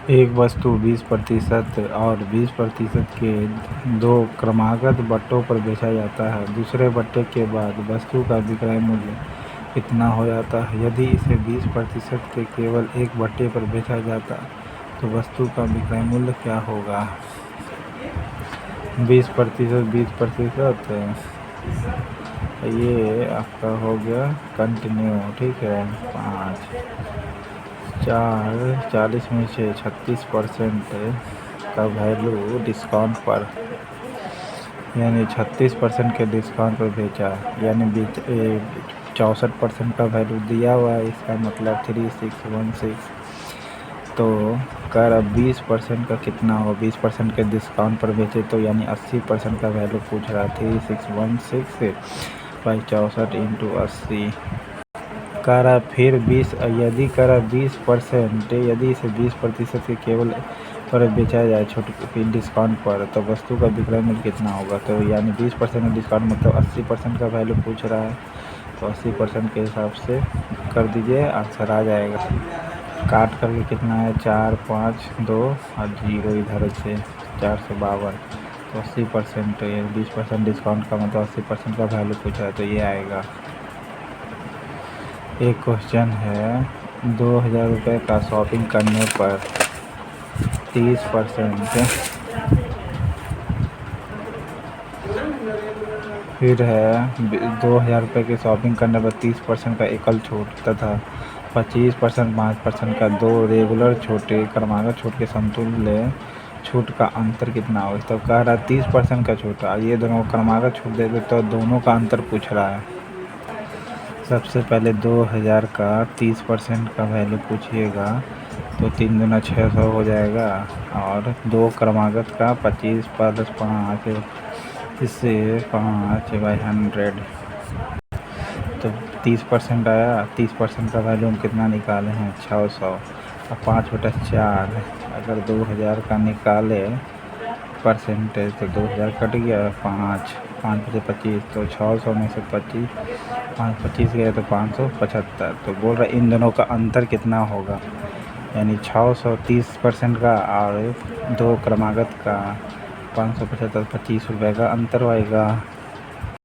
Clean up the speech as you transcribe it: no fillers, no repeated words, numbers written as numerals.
एक वस्तु 20% और 20% के दो क्रमागत बट्टों पर बेचा जाता है। दूसरे बट्टे के बाद वस्तु का विक्रय मूल्य कितना हो जाता है? यदि इसे 20% के केवल एक बट्टे पर बेचा जाता तो वस्तु का विक्रय मूल्य क्या होगा? 20%, 20%, ये आपका हो गया कंटिन्यू। ठीक है, 5, 4, 40 में से 36% का वैल्यू डिस्काउंट पर, यानी 36% के डिस्काउंट पर बेचा, यानी 64% का वैल्यू दिया हुआ है, इसका मतलब 3616। तो कह रहा 20% का कितना होगा? 20% के डिस्काउंट पर बेचे तो यानी 80% का वैल्यू पूछ रहा है। 3616 बाई 64 इंटू 80 कह रहा फिर 20, यदि कह रहा 20%, यदि इसे 20% के केवल पर बेचा जाए छोटे डिस्काउंट पर तो वस्तु का विक्रय मूल्य कितना होगा? तो यानी 20% का डिस्काउंट मतलब 80% का वैल्यू पूछ रहा है, तो 80% के हिसाब से कर दीजिए, आंसर आ जाएगा। काट करके कितना है? 4, 5, 2 और 0 इधर से 452। तो 80%, 20% डिस्काउंट का मतलब 80% का वैल्यू पूछा है, तो ये आएगा। एक क्वेश्चन है, 2000 रुपये का शॉपिंग करने पर 30%, फिर है 2000 रुपये की शॉपिंग करने पर 30% का एकल छूट तथा 25%, 5% का दो रेगुलर छोटे क्रमागत छूट के समतुल्य छूट का अंतर कितना होगा? तो कह रहा है 30% का छूट, ये दोनों क्रमागत छूट दे दे तो दोनों का अंतर पूछ रहा है। सबसे पहले 2000 का 30% का वैल्यू पूछिएगा, तो 3 दूना 600 हो जाएगा, और दो क्रमागत का 25 + 5, इससे 5/100। तो 30% आया, 30% का वैल्यू हम कितना निकाले हैं? 600, और 5/4, अगर 2000 का निकाले परसेंटेज तो 2000 कट गया, 5 से 25, तो 600 में से 25, 5 25 गया तो 575। तो बोल रहा इन दोनों का अंतर कितना होगा? यानी 600 30% का और दो क्रमागत का 575, 25 रुपये का अंतर होएगा।